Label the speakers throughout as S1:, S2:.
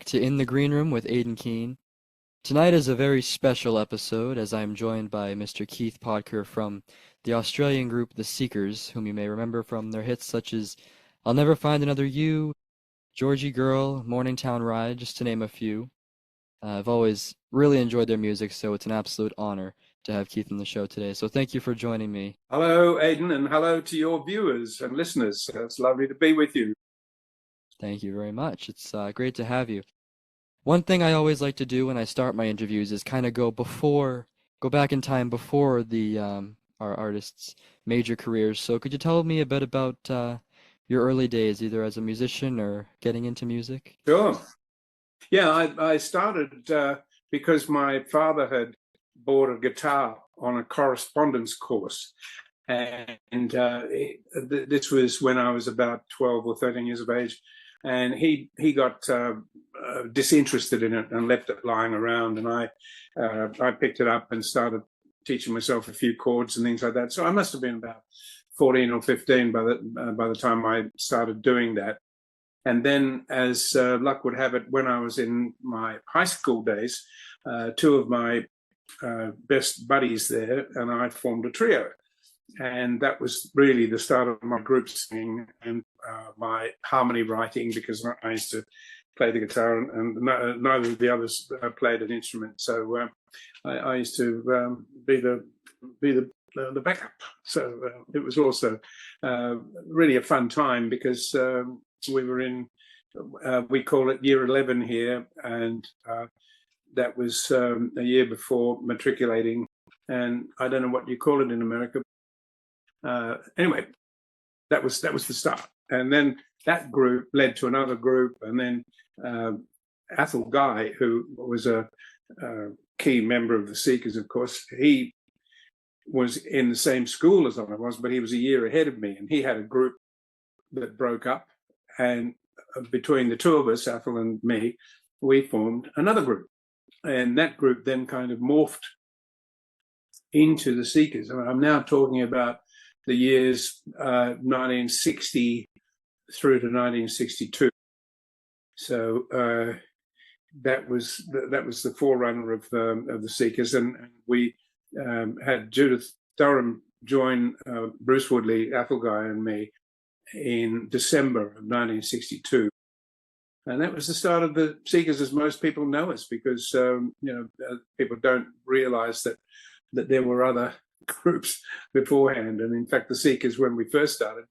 S1: back to In the Green Room with Aidan Keene. Tonight is a very special episode as I am joined by Mr. Keith Potger from the Australian group The Seekers, whom you may remember from their hits such as I'll Never Find Another You, Georgie Girl, Morningtown Ride, just to name a few. I've always really enjoyed their music, so it's an absolute honor to have Keith on the show today. So thank you for joining me.
S2: Hello, Aidan, and hello to your viewers and listeners. It's lovely to be with you.
S1: Thank you very much. It's great to have you. One thing I always like to do when I start my interviews is kind of go back in time before our artists' major careers. So could you tell me a bit about your early days, either as a musician or getting into music?
S2: Sure. Yeah, I started because my father had bought a guitar on a correspondence course. And this was when I was about 12 or 13 years of age. And he got disinterested in it and left it lying around. And I picked it up and started teaching myself a few chords and things like that. So I must have been about 14 or 15 by the time I started doing that. And then, as luck would have it, when I was in my high school days, two of my best buddies there and I formed a trio. And that was really the start of my group singing and my harmony writing, because I used to play the guitar and neither of the others played an instrument. So I used to be the backup. So it was also really a fun time because we were in, we call it year 11 here, and that was a year before matriculating. And I don't know what you call it in America. Anyway, that was the start, and then that group led to another group, and then Athol Guy, who was a key member of the Seekers, of course, he was in the same school as I was, but he was a year ahead of me, and he had a group that broke up, and between the two of us, Athol and me, we formed another group, and that group then kind of morphed into the Seekers. I'm now talking about the years 1960 through to 1962. So that was the forerunner of the Seekers, and we had Judith Durham join Bruce Woodley, Athol Guy, and me in December of 1962. And that was the start of the Seekers, as most people know us, because people don't realise that there were other groups beforehand. And in fact, the Seekers, when we first started,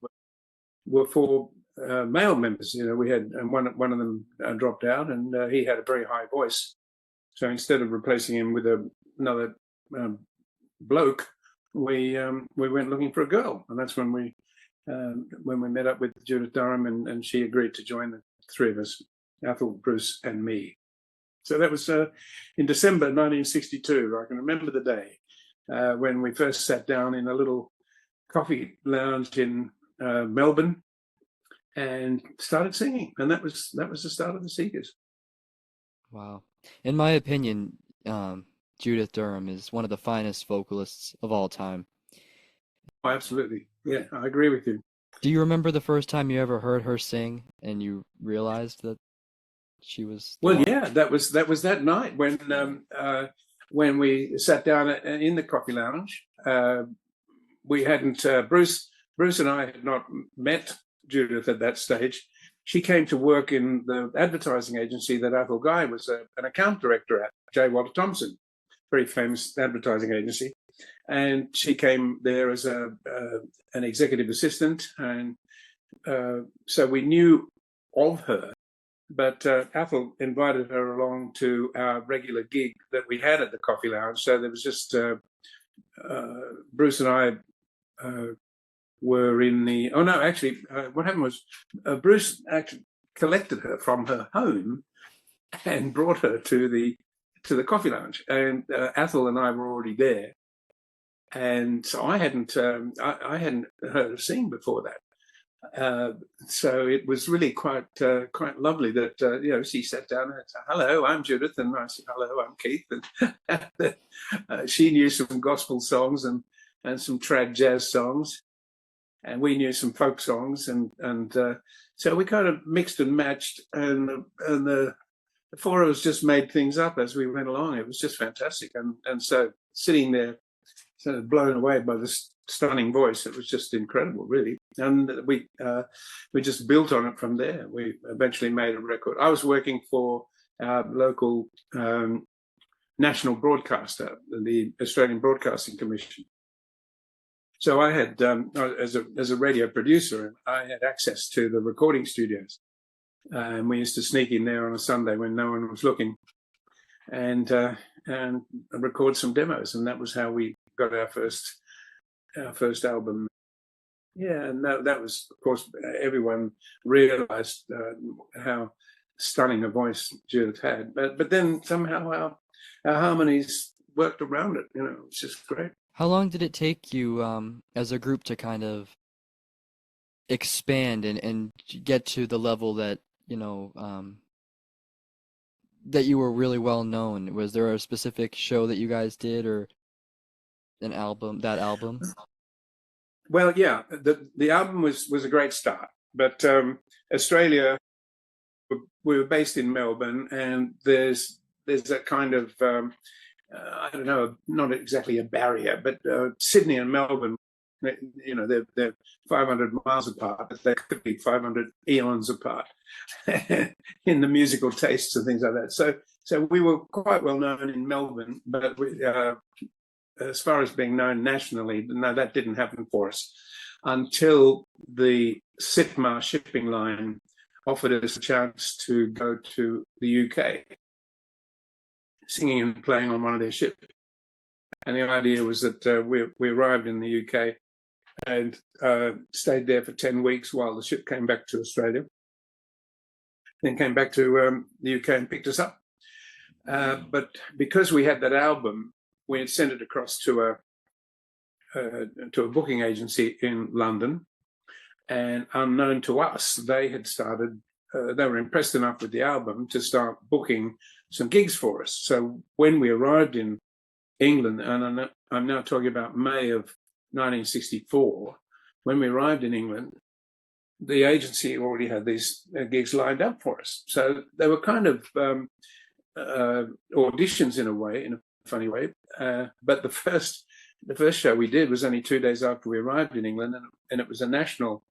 S2: were for male members. We had, and one of them dropped out, and he had a very high voice. So instead of replacing him with another bloke, we went looking for a girl, and that's when we met up with Judith Durham, and she agreed to join the three of us, Athol, Bruce, and me. So that was in December 1962. I can remember the day. When we first sat down in a little coffee lounge in Melbourne and started singing, and that was the start of the Seekers.
S1: Wow. In my opinion, Judith Durham is one of the finest vocalists of all time.
S2: Oh, absolutely. Yeah, I agree with you.
S1: Do you remember the first time you ever heard her sing and you realized that she was the
S2: Well,
S1: one?
S2: yeah, that was that night when we sat down in the coffee lounge. We hadn't, Bruce and I had not met Judith at that stage. She came to work in the advertising agency that Athol Guy was an account director at, J. Walter Thompson, very famous advertising agency. And she came there as an executive assistant. And so we knew of her. But Athol invited her along to our regular gig that we had at the coffee lounge. So there was just Bruce and I were in the. Oh no, actually, what happened was Bruce actually collected her from her home and brought her to the coffee lounge, and Athol and I were already there, and so I hadn't heard her sing before that. So it was really quite lovely that she sat down and said, "Hello, I'm Judith," and I said, "Hello, I'm Keith." And she knew some gospel songs and some trad jazz songs, and we knew some folk songs, and so we kind of mixed and matched, and the the four of us just made things up as we went along. It was just fantastic. And so sitting there, sort of blown away by this stunning voice, it was just incredible, really. And we just built on it from there. We eventually made a record. I was working for our local national broadcaster, the Australian Broadcasting Commission. So I had, as a radio producer, I had access to the recording studios. And we used to sneak in there on a Sunday when no one was looking and record some demos. And that was how we got our first album. Yeah, and that was, of course, everyone realized how stunning a voice Judith had. But then somehow our harmonies worked around it. You know, it's just great.
S1: How long did it take you as a group to kind of expand and get to the level that, that you were really well known? Was there a specific show that you guys did or that album?
S2: Well, yeah, the album was a great start, but Australia, we were based in Melbourne, and there's that kind of I don't know, not exactly a barrier, but Sydney and Melbourne, you know, they're 500 miles apart, but they could be 500 eons apart in the musical tastes and things like that. So we were quite well known in Melbourne, but as far as being known nationally, no, that didn't happen for us until the Sitmar shipping line offered us a chance to go to the UK, singing and playing on one of their ships. And the idea was that we arrived in the UK and stayed there for 10 weeks while the ship came back to Australia, then came back to the UK and picked us up. But because we had that album, we had sent it across to a booking agency in London, and unknown to us, they had started. They were impressed enough with the album to start booking some gigs for us. So when we arrived in England, and I'm now talking about May of 1964, when we arrived in England, the agency already had these gigs lined up for us. So they were kind of auditions in a way, in a funny way. But the first show we did was only 2 days after we arrived in England, and it was a national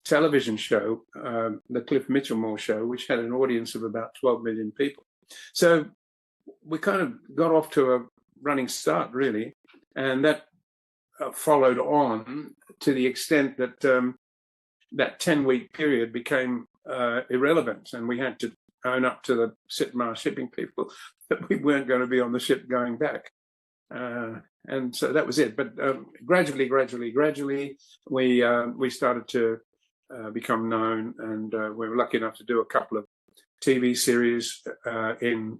S2: television show, the Cliff Mitchellmore show, which had an audience of about 12 million people. So we kind of got off to a running start, really, and that followed on to the extent that that 10-week period became irrelevant, and we had to own up to the Sitmar shipping people that we weren't going to be on the ship going back. And so that was it. But gradually, we started to become known, and we were lucky enough to do a couple of TV series in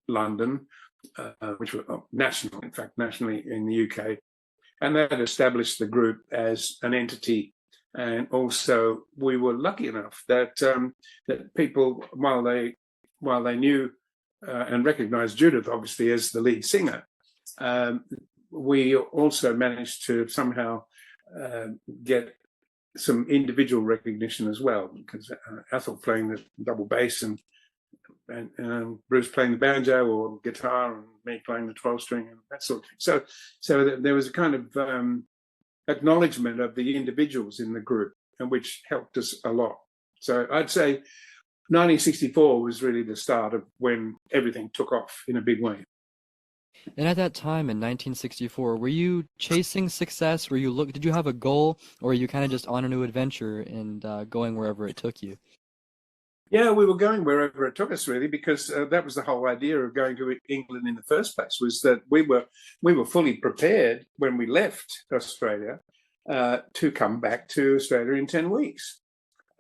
S2: London, which were national, in fact, nationally in the UK. And that established the group as an entity. And also, we were lucky enough that that people, while they knew and recognized Judith, obviously, as the lead singer, we also managed to somehow get some individual recognition as well, because Ethel playing the double bass and Bruce playing the banjo or guitar, and me playing the 12-string and that sort of thing. So there was a kind of acknowledgement of the individuals in the group, and which helped us a lot. So I'd say 1964 was really the start of when everything took off in a big way.
S1: And at that time in 1964, were you chasing success? Did you have a goal, or were you kind of just on a new adventure and going wherever it took you?
S2: Yeah, we were going wherever it took us, really, because that was the whole idea of going to England in the first place, was that we were fully prepared when we left Australia to come back to Australia in 10 weeks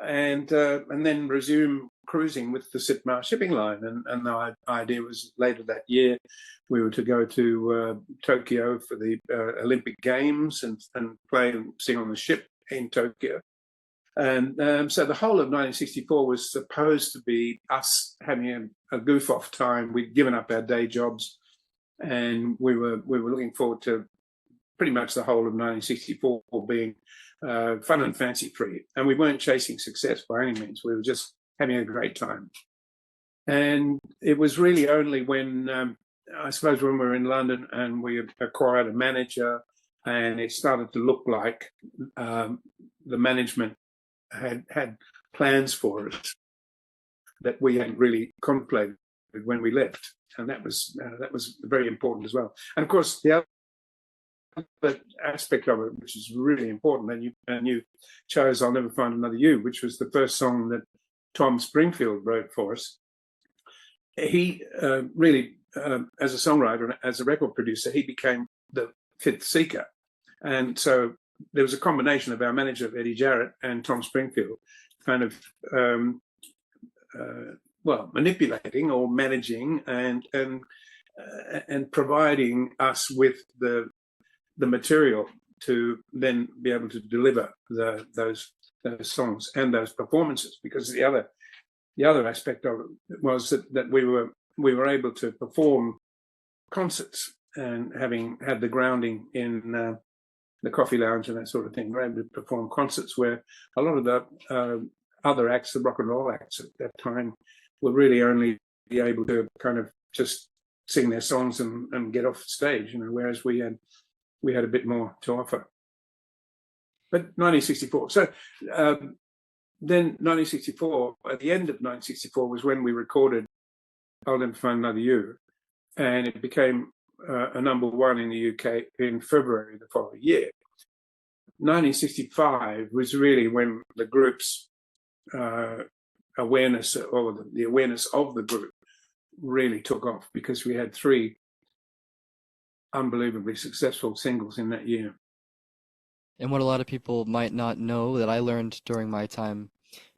S2: and then resume cruising with the Sitmar shipping line. And the idea was later that year we were to go to Tokyo for the Olympic Games and play and sing on the ship in Tokyo. And so the whole of 1964 was supposed to be us having a goof-off time. We'd given up our day jobs, and we were looking forward to pretty much the whole of 1964 being fun and fancy-free. And we weren't chasing success by any means. We were just having a great time. And it was really only when, I suppose, when we were in London and we acquired a manager, and it started to look like the management had plans for us that we hadn't really contemplated when we left, and that was very important as well. And of course, the other aspect of it, which is really important, and you chose "I'll Never Find Another You," which was the first song that Tom Springfield wrote for us. He really, as a songwriter and as a record producer, he became the fifth seeker, and so there was a combination of our manager Eddie Jarrett and Tom Springfield, kind of manipulating or managing and providing us with the material to then be able to deliver those songs and those performances. Because the other aspect of it was that we were able to perform concerts, and having had the grounding in the coffee lounge and that sort of thing, we were able to perform concerts where a lot of the other acts, the rock and roll acts at that time, were really only able to kind of just sing their songs and get off stage, whereas we had a bit more to offer. But 1964. So then 1964, at the end of 1964, was when we recorded "I'll Never Find Another You," and it became a #1 in the UK in February the following year. 1965 was really when the group's awareness, or the awareness of the group, really took off, because we had 3 unbelievably successful singles in that year.
S1: And what a lot of people might not know that I learned during my time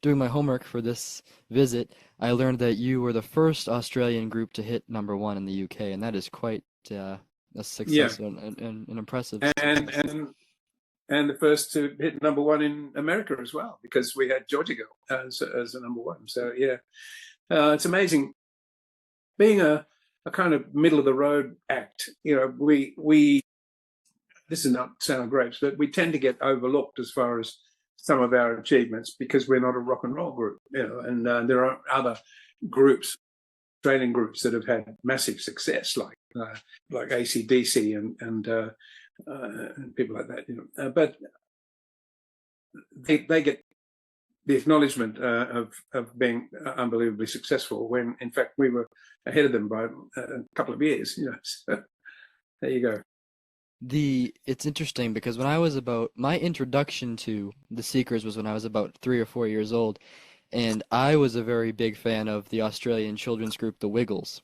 S1: doing my homework for this visit, I learned that you were the first Australian group to hit #1 in the UK, and that is quite a success, and impressive.
S2: And the first to hit #1 in America as well, because we had Georgia Girl as a #1. So yeah, it's amazing being a kind of middle of the road act. We this is not sound great, but we tend to get overlooked as far as some of our achievements, because we're not a rock and roll group, and there are other groups, Australian groups, that have had massive success, like AC/DC and people like that, but they get the acknowledgement of being unbelievably successful, when in fact we were ahead of them by a couple of years. So there you go.
S1: It's interesting because my introduction to the Seekers was when I was about 3 or 4 years old, and I was a very big fan of the Australian children's group, the Wiggles.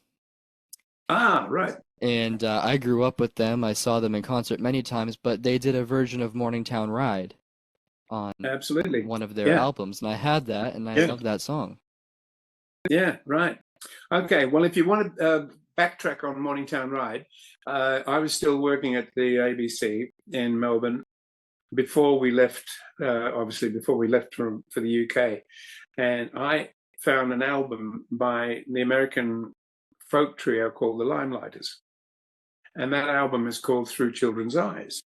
S2: Ah, right.
S1: And I grew up with them. I saw them in concert many times, but they did a version of Morningtown Ride on
S2: absolutely
S1: one of their albums, and I had that, and I loved that song.
S2: Yeah, right. Okay, well, if you want to backtrack on Morningtown Ride, I was still working at the ABC in Melbourne before we left, obviously before we left for the UK, and I found an album by the American folk trio called the Limelighters, and that album is called Through Children's Eyes,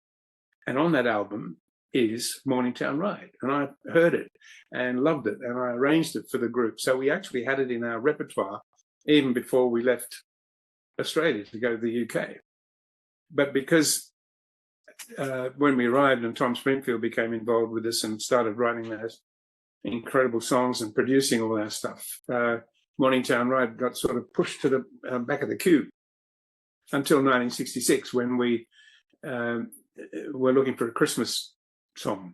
S2: and on that album is Morningtown Ride, and I heard it and loved it, and I arranged it for the group, so we actually had it in our repertoire even before we left Australia to go to the UK. But because when we arrived and Tom Springfield became involved with us and started writing those incredible songs and producing all our stuff, Morningtown Ride got sort of pushed to the back of the queue until 1966, when we were looking for a Christmas song,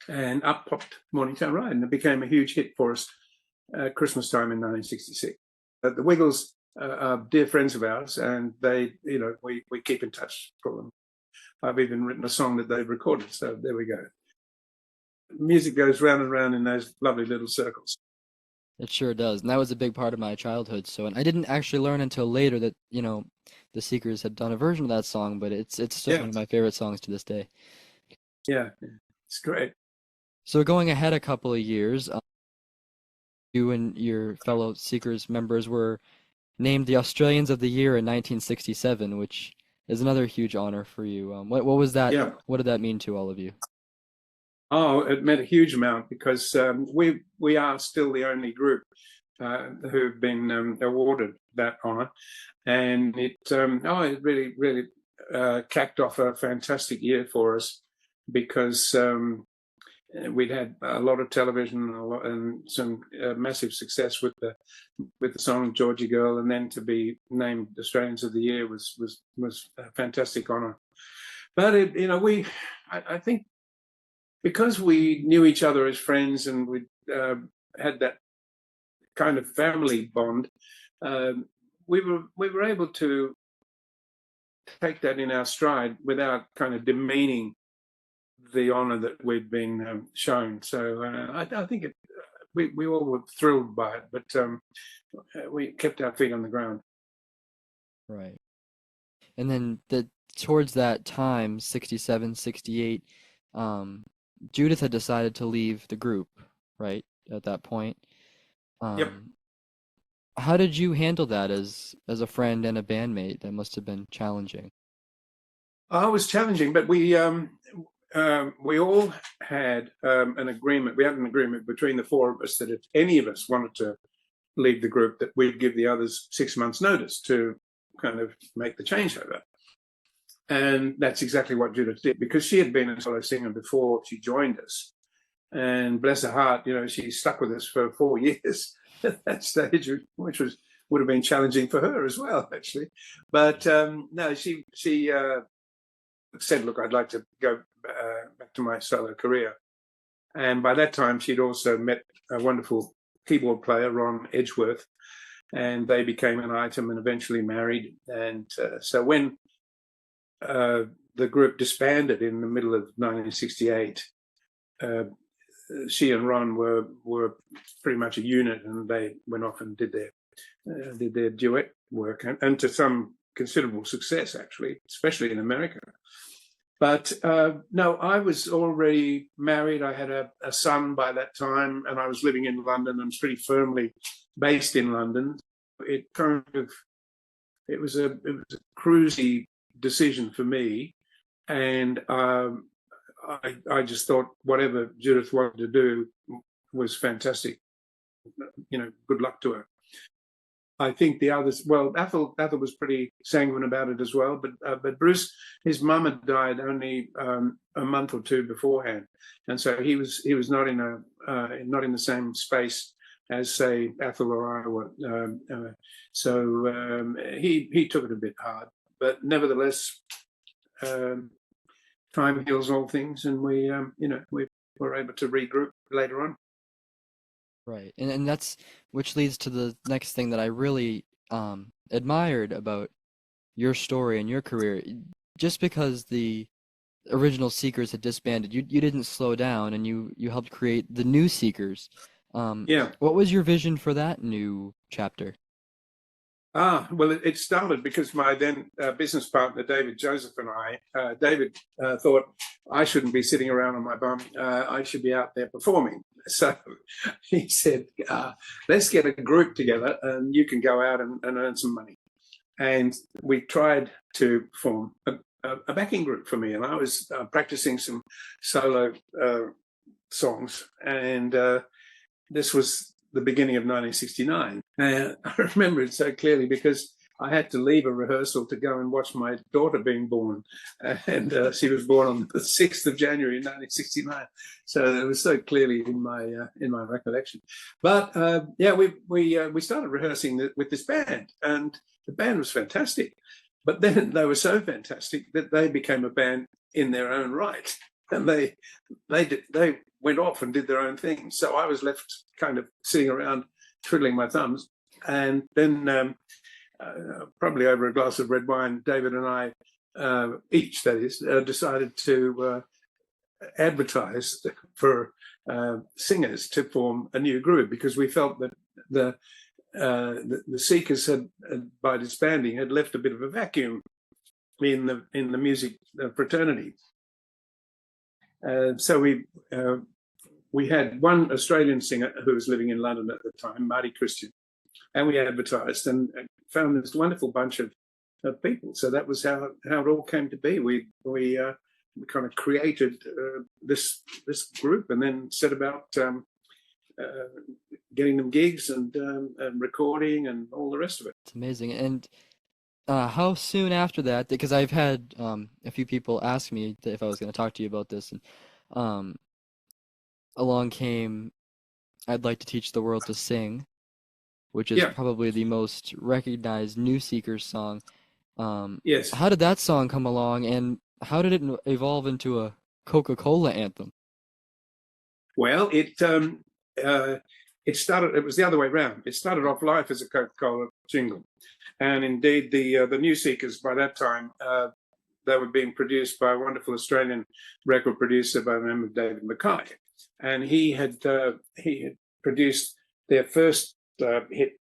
S2: and up popped Morningtown Ride, and it became a huge hit for us at Christmas time in 1966. The Wiggles are dear friends of ours, and they, we keep in touch for them. I've even written a song that they've recorded, so there we go. Music goes round and round in those lovely little circles.
S1: It sure does, and that was a big part of my childhood. So, and I didn't actually learn until later that the Seekers had done a version of that song, but it's still one of my favorite songs to this day.
S2: Yeah, it's great.
S1: So going ahead a couple of years, you and your fellow Seekers members were named the Australians of the Year in 1967, which is another huge honor for you. What was that?
S2: Yeah.
S1: What did that mean to all of you?
S2: Oh, it meant a huge amount, because we are still the only group who've been awarded that honour, and it really capped off a fantastic year for us because we'd had a lot of television and some massive success with the song Georgie Girl, and then to be named Australians of the Year was a fantastic honour. But I think because we knew each other as friends and we had that kind of family bond, we were able to take that in our stride without kind of demeaning the honour that we'd been shown. So I think we all were thrilled by it, but we kept our feet on the ground.
S1: Right. And then towards that time, 67, 68, Judith had decided to leave the group, right, at that point.
S2: Yep.
S1: How did you handle that as a friend and a bandmate? That must have been challenging.
S2: It was challenging, but we all had an agreement. We had an agreement between the four of us that if any of us wanted to leave the group, that we'd give the others 6 months' notice to kind of make the changeover. And that's exactly what Judith did, because she had been a solo singer before she joined us. And bless her heart, she stuck with us for 4 years at that stage, which would have been challenging for her as well, actually. But no, she said, look, I'd like to go back to my solo career. And by that time, she'd also met a wonderful keyboard player, Ron Edgeworth, and they became an item and eventually married. And so when the group disbanded in the middle of 1968, she and Ron were pretty much a unit, and they went off and did their duet work, and to some considerable success, actually, especially in America. But no, I was already married. I had a son by that time, and I was living in London and pretty firmly based in London. It was a cruisy decision for me, and I just thought whatever Judith wanted to do was fantastic. Good luck to her. I think the others, well, Athel was pretty sanguine about it as well, but Bruce, his mum had died only a month or two beforehand, and so he was not in the same space as, say, Athel or I were. So he took it a bit hard, but nevertheless, time heals all things, and we were able to regroup later on.
S1: Right. And that's which leads to the next thing that I really admired about your story and your career. Just because the original Seekers had disbanded, you didn't slow down, and you helped create the new Seekers.
S2: Yeah.
S1: What was your vision for that new chapter?
S2: Well, it started because my then business partner, David Joseph, and I, David thought I shouldn't be sitting around on my bum. I should be out there performing. So he said, let's get a group together and you can go out and earn some money. And we tried to form a backing group for me. And I was practicing some solo songs. And this was the beginning of 1969. And I remember it so clearly because I had to leave a rehearsal to go and watch my daughter being born. And she was born on the 6th of January 1969. So it was so clearly in my recollection. But we started rehearsing with this band, and the band was fantastic. But then they were so fantastic that they became a band in their own right. And they went off and did their own thing. So I was left kind of sitting around twiddling my thumbs. And then probably over a glass of red wine, David and I, each that is, decided to advertise for singers to form a new group, because we felt that the Seekers had, by disbanding, had left a bit of a vacuum in the music fraternity. So we had one Australian singer who was living in London at the time, Marty Christian, and we advertised and found this wonderful bunch of people. So that was how it all came to be. We kind of created this group, and then set about getting them gigs and recording and all the rest of it.
S1: It's amazing. And how soon after that? Because I've had a few people ask me if I was going to talk to you about this, and um, along came "I'd Like to Teach the World to Sing," which is
S2: Yeah.
S1: probably the most recognized New Seekers song. Um,
S2: Yes.
S1: how did that song come along, and how did it evolve into a Coca-Cola anthem?
S2: Well, it started. It was the other way around. It started off life as a Coca-Cola jingle, and indeed the New Seekers by that time they were being produced by a wonderful Australian record producer by the name of David Mackay, and he had produced their first hit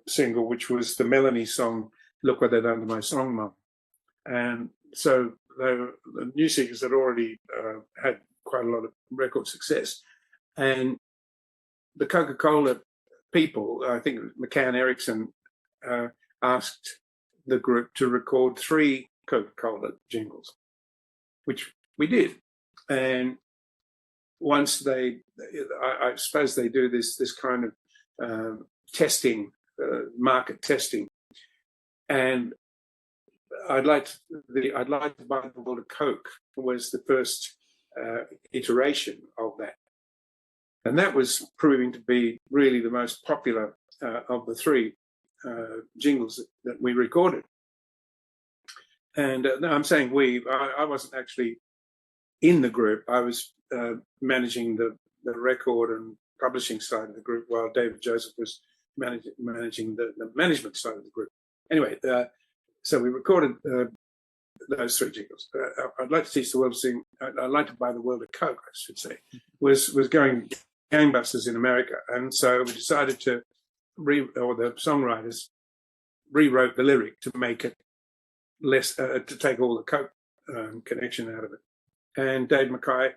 S2: single, which was the Melanie song "Look What They've Done to My Song, Mum," and so the New Seekers had already had quite a lot of record success, and the Coca-Cola people, I think McCann Erickson, asked the group to record 3 Coca-Cola jingles, which we did. And once I suppose they do this kind of testing, market testing, and I'd like to buy the world of Coke was the first iteration of that. And that was proving to be really the most popular of the 3 jingles that we recorded. And no, I'm saying I wasn't actually in the group. I was managing the record and publishing side of the group, while David Joseph was managing the management side of the group. Anyway, so we recorded those 3 jingles. I'd like to teach the world to sing. I'd like to buy the world of Coke, I should say, was going gangbusters in America. And so we decided to the songwriters rewrote the lyric to make it less, to take all the Coke connection out of it. And Dave Mackay,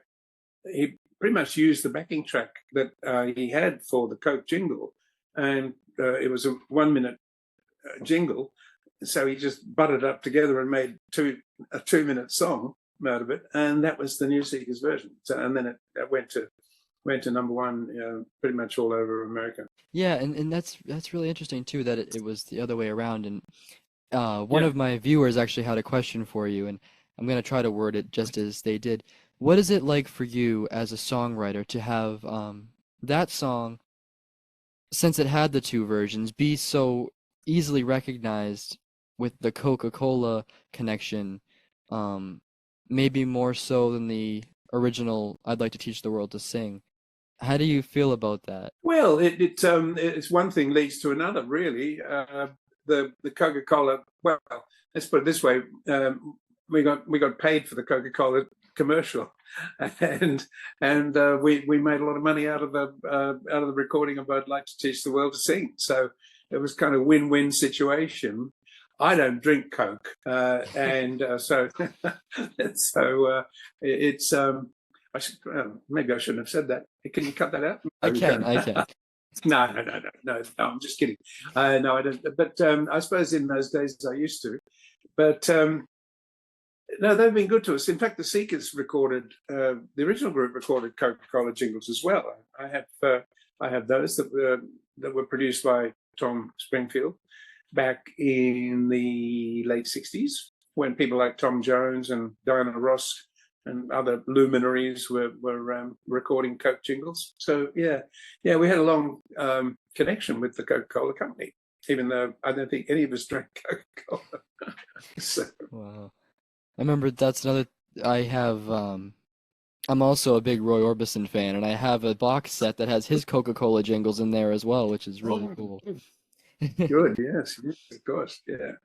S2: he pretty much used the backing track that he had for the Coke jingle. And it was a 1-minute jingle. So he just butted it up together and made a 2-minute song out of it. And that was the New Seekers version. So, and then it went to number 1 pretty much all over America.
S1: Yeah, and that's really interesting too, that it was the other way around. And one of my viewers actually had a question for you, and I'm going to try to word it just as they did. What is it like for you as a songwriter to have that song, since it had the 2 versions, be so easily recognized with the Coca-Cola connection, maybe more so than the original "I'd Like to Teach the World to Sing"? How do you feel about that?
S2: Well, it's one thing leads to another, really. The Coca-Cola. Well, let's put it this way: we got paid for the Coca-Cola commercial, and we made a lot of money out of the recording of "I'd Like to Teach the World to Sing." So it was kind of win-win situation. I don't drink Coke, and so it's. Maybe I shouldn't have said that. Can you cut that out?
S1: I can.
S2: No, I'm just kidding. No, I don't. But I suppose in those days I used to. But no, they've been good to us. In fact, the Seekers recorded, the original group recorded Coca-Cola jingles as well. I have those that were produced by Tom Springfield back in the late 60s, when people like Tom Jones and Diana Ross and other luminaries were recording Coke jingles. So yeah, we had a long connection with the Coca-Cola company, even though I don't think any of us drank Coca-Cola. So.
S1: Wow. I remember that's another. I have. I'm also a big Roy Orbison fan, and I have a box set that has his Coca-Cola jingles in there as well, which is really cool.
S2: Good, yes, of course, yeah,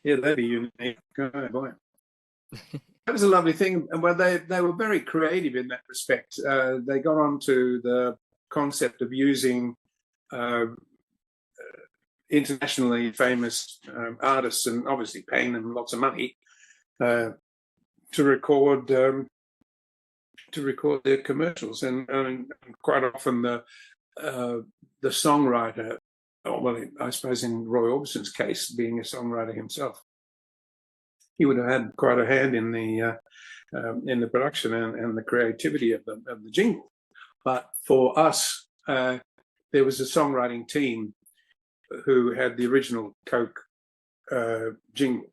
S2: that'd be unique. Oh, boy. That was a lovely thing. Well, they were very creative in that respect. They got onto the concept of using internationally famous artists, and obviously paying them lots of money to record their commercials. And quite often the songwriter, well, I suppose in Roy Orbison's case, being a songwriter himself, he would have had quite a hand in the production and the creativity of the jingle. But for us, there was a songwriting team who had the original Coke jingle,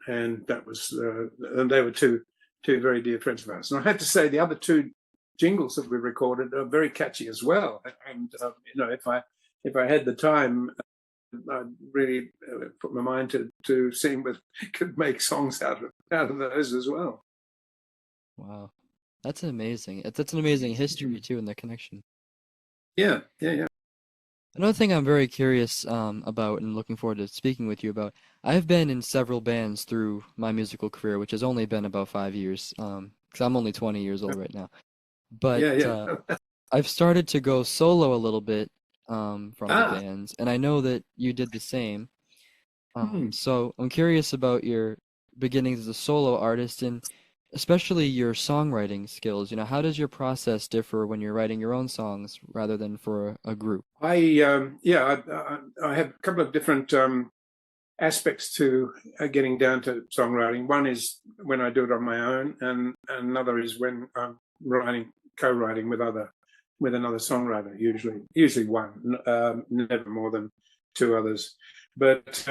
S2: and that was and they were two very dear friends of ours. And I had to say the other two jingles that we recorded are very catchy as well. And if I had the time, I'd really put my mind to seeing what could make songs out of those as well.
S1: Wow, that's amazing. That's an amazing history too, and the connection.
S2: Yeah.
S1: Another thing I'm very curious about and looking forward to speaking with you about, I've been in several bands through my musical career, which has only been about 5 years, because I'm only 20 years old right now. But
S2: Yeah.
S1: I've started to go solo a little bit from the
S2: Ah.
S1: bands, and I know that you did the same.
S2: Hmm.
S1: So I'm curious about your beginnings as a solo artist and especially your songwriting skills. How does your process differ when you're writing your own songs rather than for a group?
S2: I have a couple of different aspects to getting down to songwriting. One is when I do it on my own, and another is when I'm co-writing with another songwriter. Usually one, never more than two others. But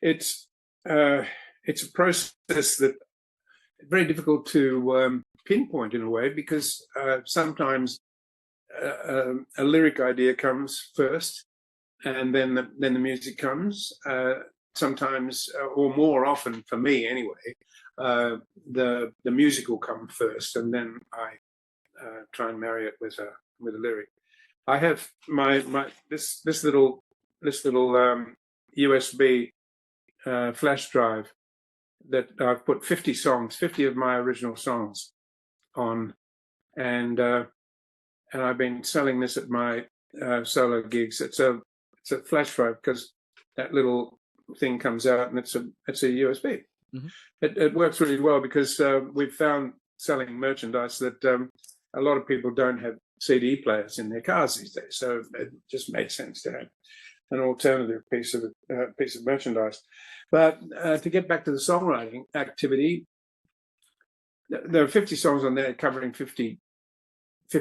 S2: it's a process that very difficult to pinpoint in a way, because sometimes a lyric idea comes first, and then the music comes. Sometimes, or more often for me anyway, the music will come first, and then I try and marry it with a lyric. I have this little USB flash drive that I've put 50 of my original songs on, and I've been selling this at my solo gigs. It's a flash drive because that little thing comes out and it's a USB.
S1: Mm-hmm.
S2: It works really well because we've found selling merchandise that a lot of people don't have CD players in their cars these days, so it just made sense to have an alternative piece of merchandise. But to get back to the songwriting activity, there are 50 songs on there covering 50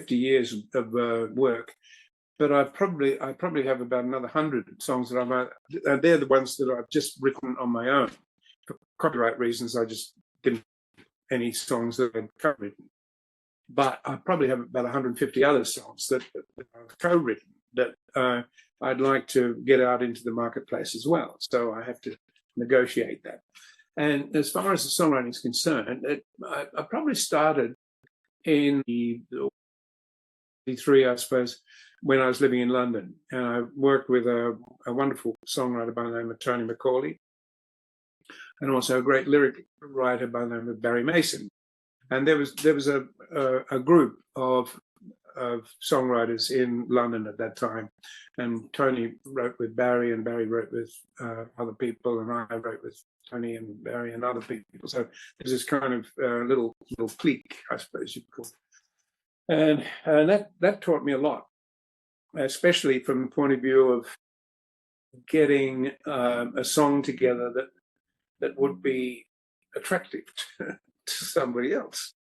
S2: years of work, but I probably have about another 100 songs that they're the ones that I've just written on my own. For copyright reasons, I just didn't any songs that I'd co-written. But I probably have about 150 other songs that I've co-written that I'd like to get out into the marketplace as well. So I have to negotiate that. And as far as the songwriting is concerned, I probably started in the 83, I suppose, when I was living in London, and I worked with a wonderful songwriter by the name of Tony McCauley, and also a great lyric writer by the name of Barry Mason. And there was a group of songwriters in London at that time, and Tony wrote with Barry, and Barry wrote with other people, and I wrote with Tony and Barry and other people. So there's this kind of little clique, I suppose you'd call it. And that taught me a lot, especially from the point of view of getting a song together that would be attractive to somebody else.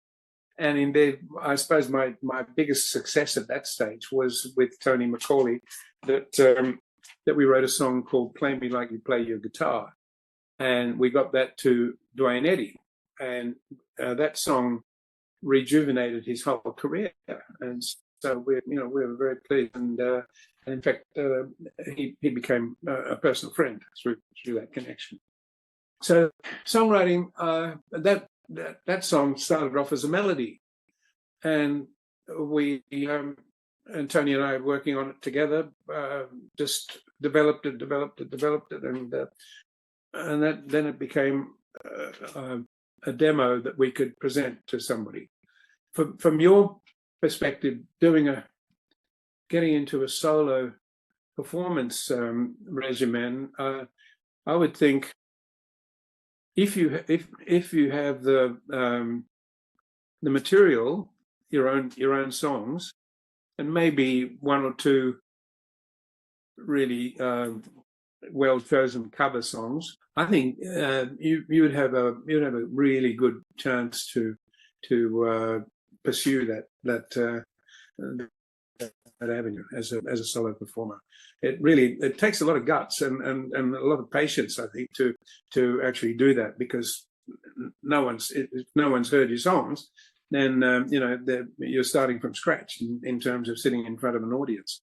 S2: And indeed, I suppose my biggest success at that stage was with Tony McCauley, that we wrote a song called "Play Me Like You Play Your Guitar," and we got that to Dwayne Eddy, and that song rejuvenated his whole career. And so we were very pleased, and in fact, he became a personal friend through that connection. So songwriting, that song started off as a melody, and we and Tony and I working on it together, just developed it, and then it became a demo that we could present to somebody. From your perspective, getting into a solo performance regimen, I would think if you have the material, your own songs, and maybe one or two really well chosen cover songs, I think you would have a really good chance to pursue that that avenue as a solo performer. It takes a lot of guts and a lot of patience, I think, to actually do that, because if no one's heard your songs, then you're starting from scratch in terms of sitting in front of an audience.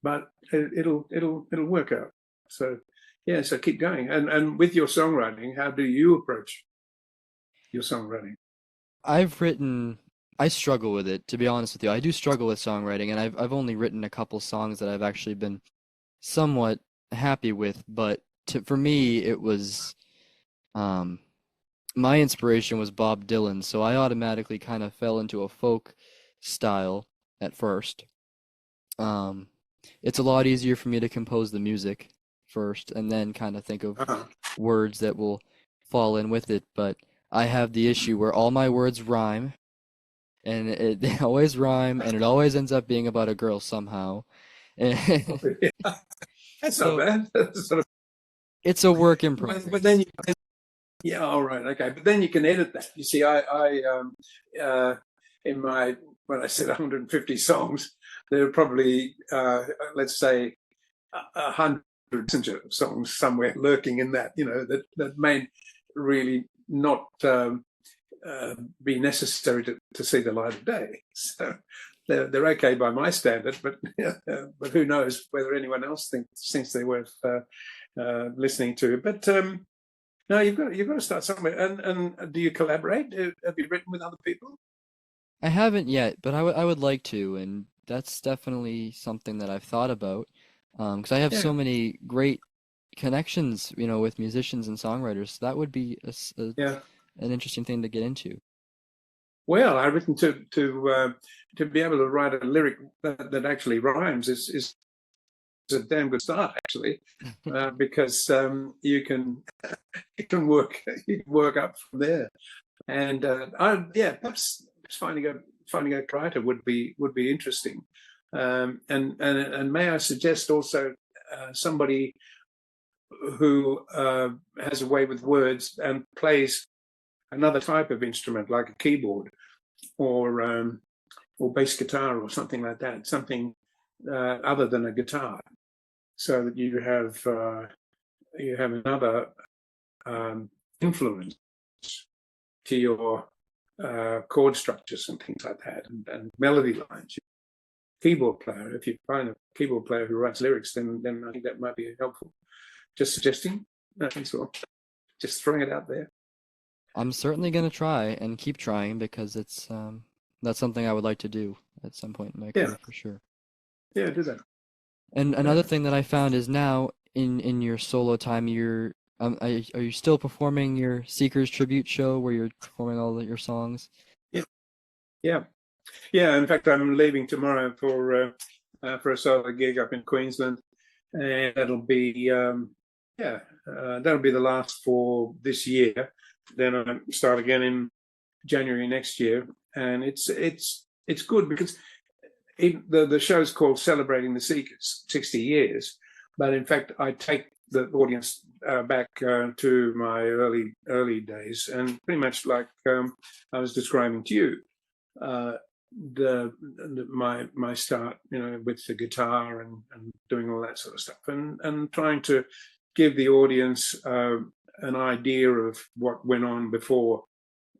S2: But it'll work out. So yeah, so keep going. And with your songwriting, how do you approach your songwriting?
S1: I struggle with it, to be honest with you. I do struggle with songwriting, and I've only written a couple songs that I've actually been somewhat happy with, but for me it was um my inspiration was Bob Dylan, so I automatically kind of fell into a folk style at first. Um it's a lot easier for me to compose the music first and then kind of think of
S2: Uh-huh.
S1: words that will fall in with it, but I have the issue where all my words rhyme and they always rhyme and it always ends up being about a girl somehow.
S2: Yeah. That's not
S1: So
S2: bad. That's sort of,
S1: it's a work in
S2: but
S1: progress.
S2: then yeah, all right, okay. But then you can edit that. You see, uh, in my, when I said 150 songs, there are probably, let's say, 100 songs somewhere lurking in that, that may really not be necessary to see the light of day. So they're okay by my standard, but who knows whether anyone else thinks they're worth listening to. But no, you've got to start somewhere. And do you collaborate? Have you written with other people?
S1: I haven't yet, but I would like to, and that's definitely something that I've thought about. Because I have
S2: Yeah,
S1: so many great connections, with musicians and songwriters. That would be
S2: yeah.
S1: an interesting thing to get into.
S2: Well, I've written to be able to write a lyric that actually rhymes is a damn good start, actually, because you can work up from there. And perhaps finding a writer would be interesting. And may I suggest also somebody who has a way with words and plays another type of instrument, like a keyboard or bass guitar or something like that, something other than a guitar, so that you have another influence to your chord structures and things like that, and melody lines. Keyboard player, if you find a keyboard player who writes lyrics, then I think that might be helpful. Just suggesting, no, thanks all. Just throwing it out there.
S1: I'm certainly gonna try and keep trying because that's something I would like to do at some point in my
S2: Yeah,
S1: career for sure.
S2: yeah, do that.
S1: And
S2: Yeah.
S1: another thing that I found is now in your solo time, are you still performing your Seekers tribute show where you're performing all of your songs?
S2: Yeah, yeah, yeah. In fact, I'm leaving tomorrow for a solo gig up in Queensland, and that'll be the last for this year. Then I start again in January next year, and it's good because the show's called Celebrating the Seekers 60 years, but in fact I take the audience back to my early days, and pretty much like I was describing to you, uh, my start, with the guitar and doing all that sort of stuff, and trying to give the audience an idea of what went on before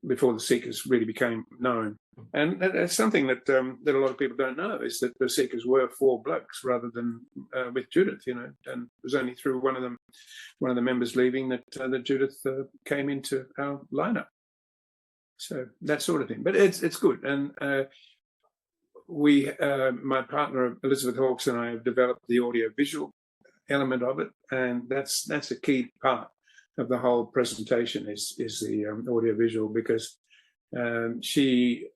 S2: the Seekers really became known. And that's something that a lot of people don't know, is that the Seekers were four blokes rather than with Judith, and it was only through one of the members leaving that Judith came into our lineup. So that sort of thing. But it's good. And my partner Elizabeth Hawkes and I have developed the audio visual element of it, and that's a key part of the whole presentation is the audio visual, because she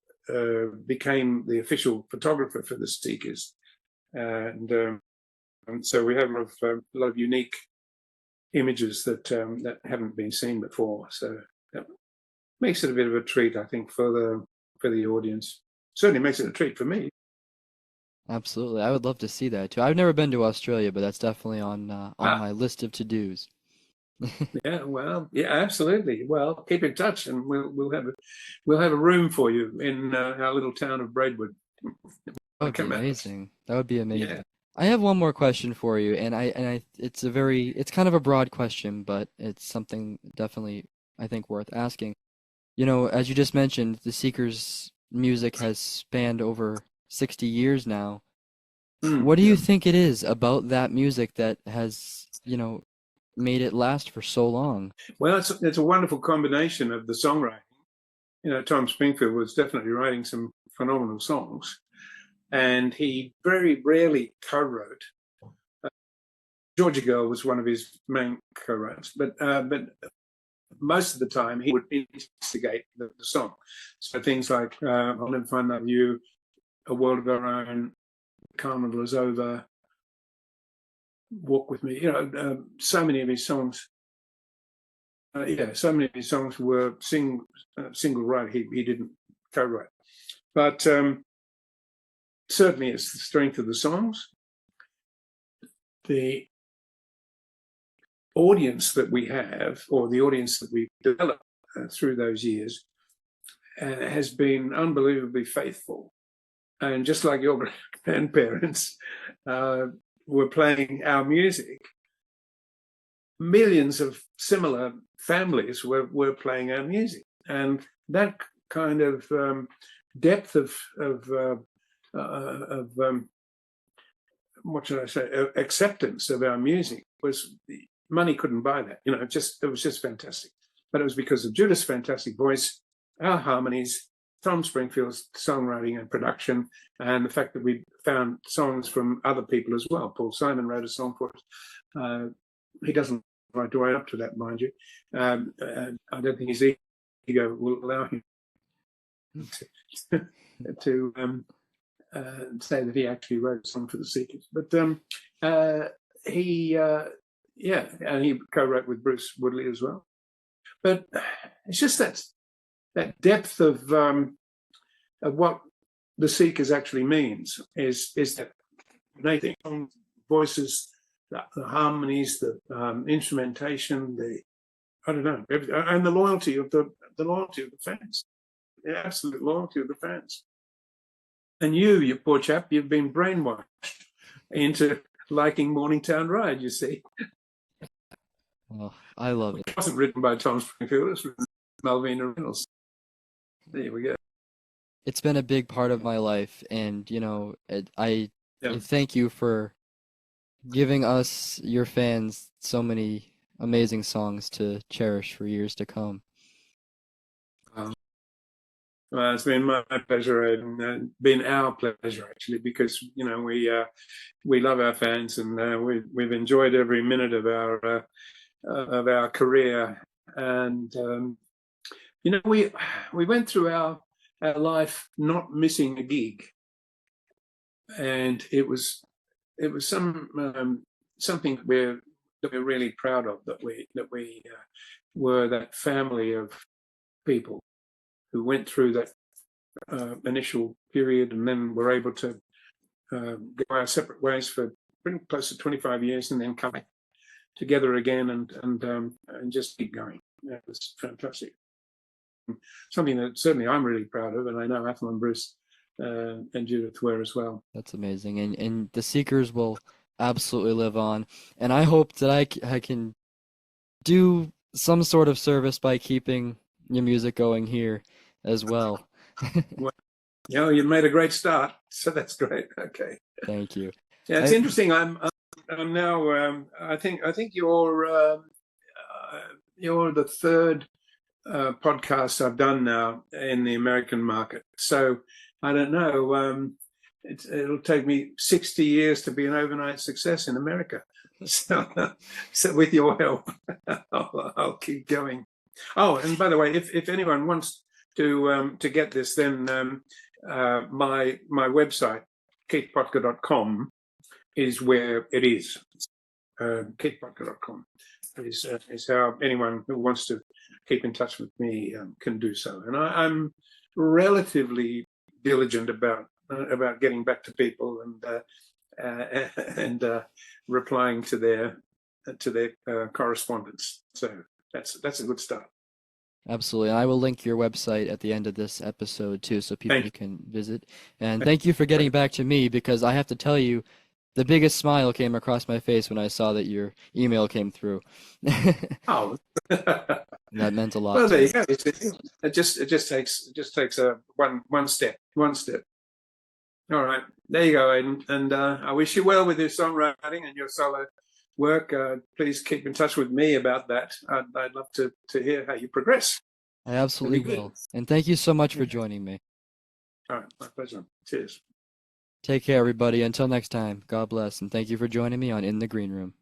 S2: became the official photographer for the Seekers, and so we have a lot of unique images that haven't been seen before. So that makes it a bit of a treat, I think, for the audience. Certainly makes it a treat for me.
S1: Absolutely. I would love to see that too. I've never been to Australia, but that's definitely on
S2: Ah,
S1: my list of to-dos.
S2: yeah, well, yeah, absolutely. Well, keep in touch, and we'll have a room for you in our little town of Braidwood.
S1: That
S2: I
S1: would be
S2: come out.
S1: amazing. That would be amazing.
S2: Yeah.
S1: I have one more question for you, and it's kind of a broad question, but it's something definitely I think worth asking. You know, as you just mentioned, the Seekers' music has spanned over 60 years now. What do you
S2: Yeah.
S1: think it is about that music that has, made it last for so long?
S2: Well, it's a wonderful combination of the songwriting. Tom Springfield was definitely writing some phenomenal songs, and he very rarely co-wrote. Georgia Girl was one of his main co-writes, but most of the time he would instigate the song. So things like I'll Never Find Love You, A World of Our Own, Carnival Is Over, Walk With Me, so many of his songs. So many of his songs were single write. He didn't co-write. But certainly it's the strength of the songs. The audience that we have, or the audience that we've developed through those years, has been unbelievably faithful. And just like your grandparents were playing our music, millions of similar families were playing our music. And that kind of depth of what should I say, acceptance of our music was, money couldn't buy that. It was just fantastic. But it was because of Judith's fantastic voice, our harmonies, Tom Springfield's songwriting and production, and the fact that we found songs from other people as well. Paul Simon wrote a song for us. He doesn't write right up to that, mind you. I don't think his ego will allow him to say that he actually wrote a song for the Seekers. But and he co-wrote with Bruce Woodley as well. But it's just that depth of what the Seekers actually means is that Nathan voices, the harmonies, the instrumentation, and the loyalty of the fans, the absolute loyalty of the fans. And you poor chap, you've been brainwashed into liking Morningtown Ride, you see.
S1: Oh, I love it.
S2: It wasn't written by Tom Springfield, it was written by Malvina Reynolds. There we go.
S1: It's been a big part of my life, and I thank you for giving us, your fans, so many amazing songs to cherish for years to come.
S2: Well, it's been my pleasure, and been our pleasure actually, because we love our fans, and we've enjoyed every minute of our career, and we went through our life not missing a gig, and it was something that we're really proud of, that we were that family of people who went through that initial period, and then were able to go our separate ways for pretty close to 25 years, and then come back together again and just keep going. It was fantastic. Something that certainly I'm really proud of, and I know Athel and Bruce and Judith were as well.
S1: That's amazing, and the Seekers will absolutely live on, and I hope that I can do some sort of service by keeping your music going here as well.
S2: Well, you made a great start, so that's great. Okay.
S1: Thank you.
S2: Yeah, it's interesting. I'm now. I think you're the third podcast I've done now in the American market. So I don't know. It'll take me 60 years to be an overnight success in America. So with your help, I'll keep going. Oh, and by the way, if anyone wants to get this, then my website, keithpotger.com, is where it is. keithpotger.com is how anyone who wants to keep in touch with me can do so. And I'm relatively diligent about getting back to people and replying to their correspondence. So that's a good start.
S1: Absolutely. And I will link your website at the end of this episode too, so people
S2: Thank
S1: can visit. And
S2: you.
S1: thank you for getting back to me because I have to tell you, the biggest smile came across my face when I saw that your email came through.
S2: Oh,
S1: That meant a lot
S2: well,
S1: to
S2: there you
S1: me.
S2: go. It just takes a one step. All right, there you go, Aidan. And I wish you well with your songwriting and your solo work. Please keep in touch with me about that. I'd love to hear how you progress.
S1: I
S2: That'd be
S1: absolutely
S2: good.
S1: will. And thank you so much for
S2: Yeah.
S1: joining me.
S2: All right, my pleasure. Cheers.
S1: Take care, everybody. Until next time, God bless, and thank you for joining me on In the Green Room.